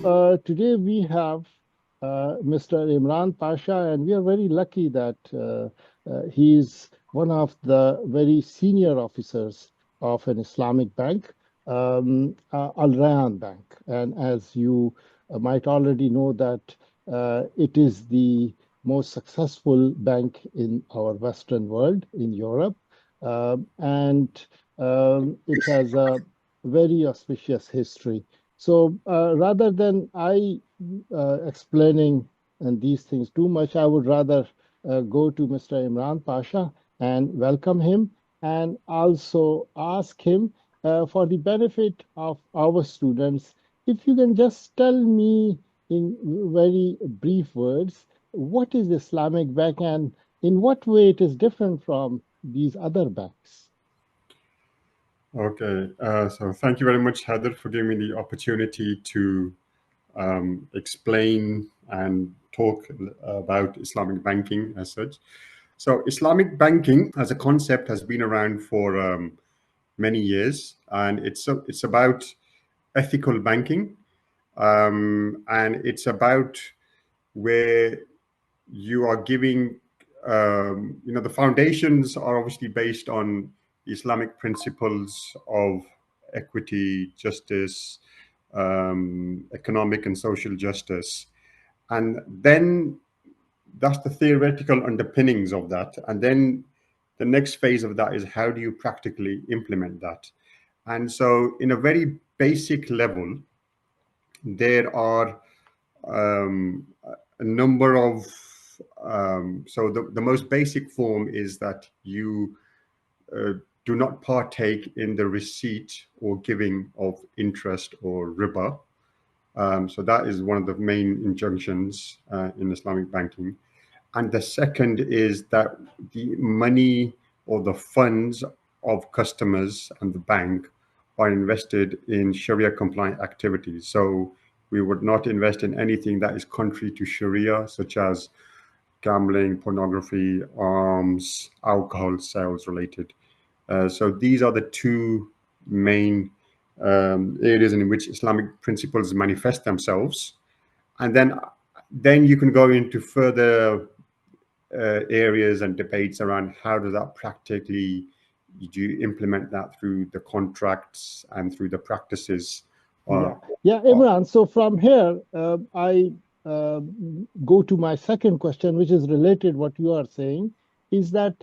today we have Mr. Imran Pasha, and we are very lucky that he's one of the very senior officers of an Islamic bank, Al Rayan Bank. And as you might already know, that it is the most successful bank in our Western world, in Europe, and it has a very auspicious history. So rather than I explaining and these things too much, I would rather go to Mr. Imran Pasha and welcome him and also ask him for the benefit of our students, if you can just tell me in very brief words, what is Islamic Bank and in what way it is different from these other banks? Okay, so thank you very much, Haider, for giving me the opportunity to explain and talk about Islamic banking as such. So, Islamic banking as a concept has been around for many years, and it's about ethical banking, and it's about where you are giving, the foundations are obviously based on Islamic principles of equity, justice, economic and social justice. And then that's the theoretical underpinnings of that. And then the next phase of that is how do you practically implement that? And so, in a very basic level, there are a number of so the most basic form is that you do not partake in the receipt or giving of interest or riba. So that is one of the main injunctions in Islamic banking. And the second is that the money or the funds of customers and the bank are invested in Sharia compliant activities. So we would not invest in anything that is contrary to Sharia, such as gambling, pornography, arms, alcohol sales related. So these are the two main areas in which Islamic principles manifest themselves. And then you can go into further areas and debates around how does that practically, do you implement that through the contracts and through the practices. Yeah, Imran. So from here, I go to my second question, which is related what you are saying, is that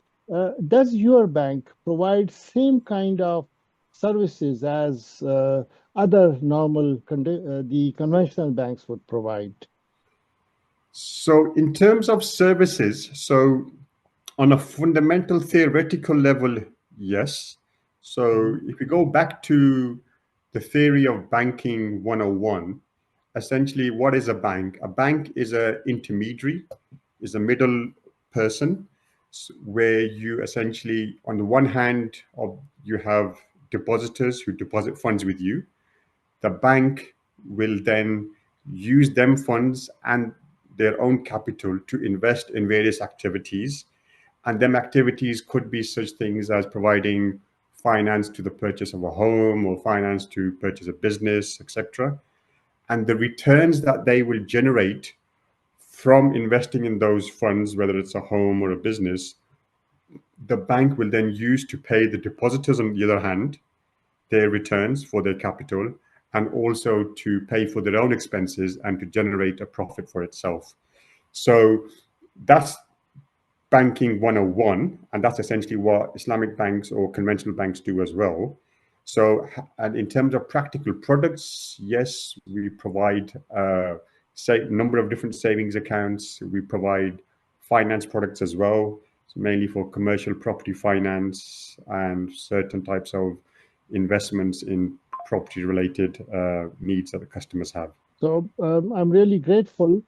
does your bank provide same kind of services as other normal the conventional banks would provide? So in terms of services, so on a fundamental theoretical level, yes. So if we go back to the theory of banking 101, essentially what is a bank? A bank is an intermediary, is a middle person where you essentially, on the one hand, you have depositors who deposit funds with you. The bank will then use them funds and their own capital to invest in various activities. And them activities could be such things as providing finance to the purchase of a home or finance to purchase a business, etc. And the returns that they will generate from investing in those funds, whether it's a home or a business, the bank will then use to pay the depositors on the other hand their returns for their capital, and also to pay for their own expenses and to generate a profit for itself. So that's banking 101, and that's essentially what Islamic banks or conventional banks do as well. So, and in terms of practical products, yes, we provide a number of different savings accounts. We provide finance products as well, so mainly for commercial property finance and certain types of investments in property related needs that the customers have. So I'm really grateful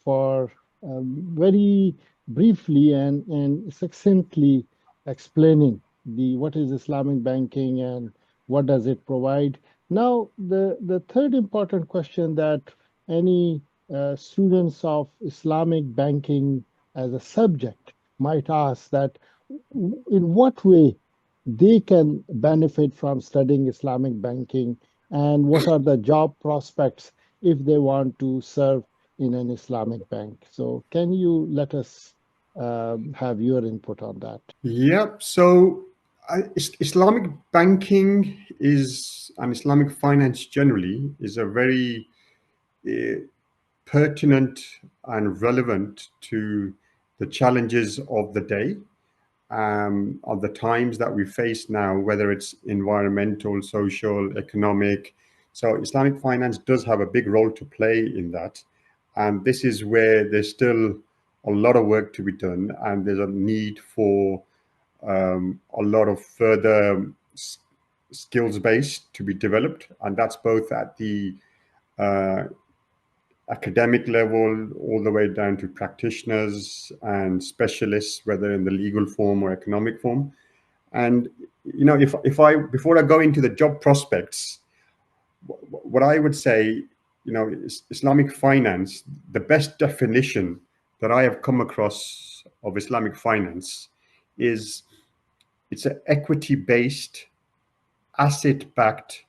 for very briefly and succinctly explaining the what is Islamic banking and what does it provide. Now, the third important question that any students of Islamic banking as a subject might ask, that in what way they can benefit from studying Islamic banking, and what are the job prospects if they want to serve in an Islamic bank. So can you let us have your input on that? Yep. So Islamic banking is, and Islamic finance generally, is a very uh, pertinent and relevant to the challenges of the day, of the times that we face now, whether it's environmental, social, economic. So Islamic finance does have a big role to play in that. And this is where there's still a lot of work to be done, and there's a need for a lot of further skills base to be developed. And that's both at the uh, academic level all the way down to practitioners and specialists, whether in the legal form or economic form. And if I before I go into the job prospects, what I would say, Islamic finance, the best definition that I have come across of Islamic finance is it's an equity-based, asset-backed,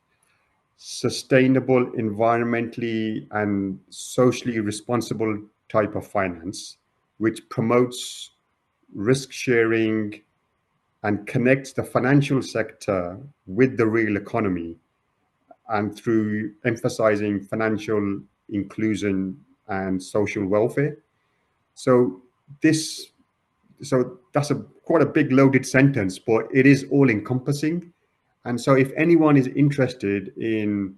sustainable, environmentally and socially responsible type of finance, which promotes risk sharing and connects the financial sector with the real economy, and through emphasizing financial inclusion and social welfare. So this so that's a quite a big loaded sentence, but it is all encompassing. And so if anyone is interested in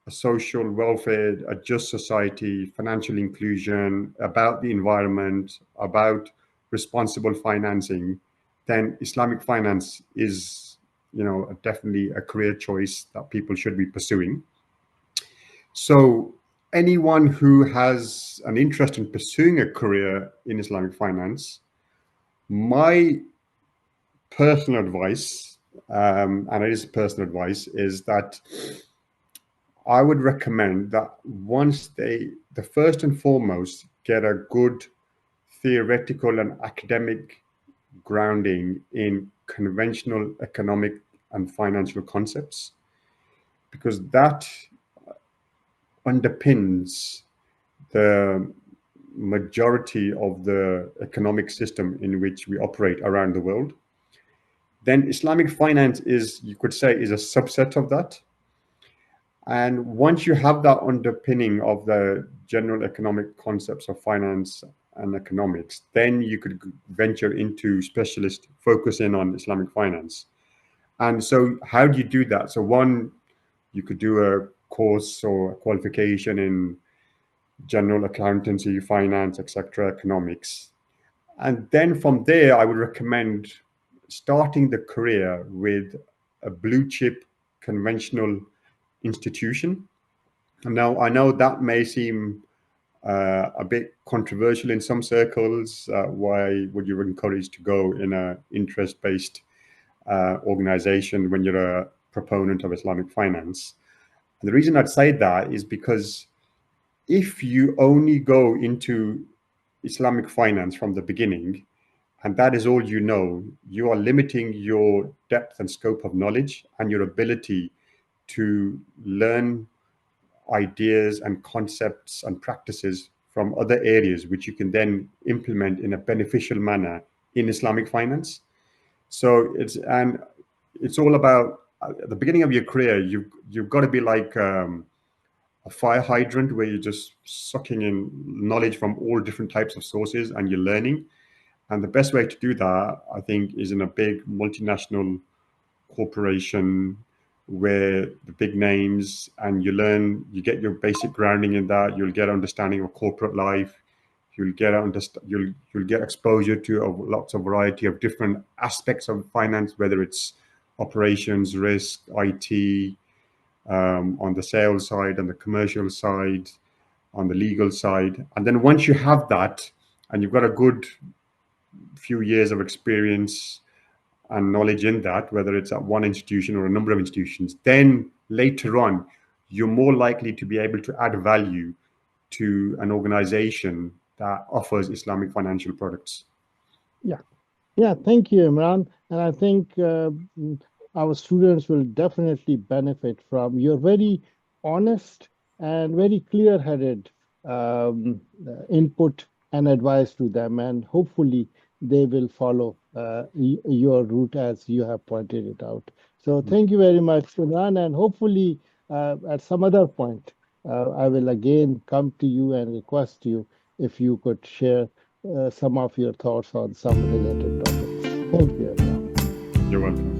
a social welfare, a just society, financial inclusion, about the environment, about responsible financing, then Islamic finance is, definitely a career choice that people should be pursuing. So anyone who has an interest in pursuing a career in Islamic finance, my personal advice, and it is personal advice, is that I would recommend that once the first and foremost, get a good theoretical and academic grounding in conventional economic and financial concepts, because that underpins the majority of the economic system in which we operate around the world. Then Islamic finance is, you could say, is a subset of that. And once you have that underpinning of the general economic concepts of finance and economics, then you could venture into specialist focusing on Islamic finance. And so how do you do that? So one, you could do a course or a qualification in general accountancy, finance, etc., economics. And then from there, I would recommend starting the career with a blue chip conventional institution. Now, I know that may seem a bit controversial in some circles. Why would you encourage to go in an interest-based organization when you're a proponent of Islamic finance? And the reason I'd say that is because if you only go into Islamic finance from the beginning, and that is all you are limiting your depth and scope of knowledge and your ability to learn ideas and concepts and practices from other areas, which you can then implement in a beneficial manner in Islamic finance. So it's all about at the beginning of your career. You've got to be like a fire hydrant where you're just sucking in knowledge from all different types of sources and you're learning. And the best way to do that, I think, is in a big multinational corporation where the big names, and you get your basic grounding in that. You'll get understanding of corporate life. You'll get exposure to lots of variety of different aspects of finance, whether it's operations, risk, IT, on the sales side, on the commercial side, on the legal side. And then once you have that, and you've got a good few years of experience and knowledge in that, whether it's at one institution or a number of institutions, then later on, you're more likely to be able to add value to an organization that offers Islamic financial products. Yeah. Yeah, thank you, Imran. And I think our students will definitely benefit from your very honest and very clear-headed input and advice to them, and hopefully they will follow your route as you have pointed it out. So thank you very much, Imran, and hopefully at some other point I will again come to you and request you if you could share some of your thoughts on some related topics. Thank you, Imran. You're welcome.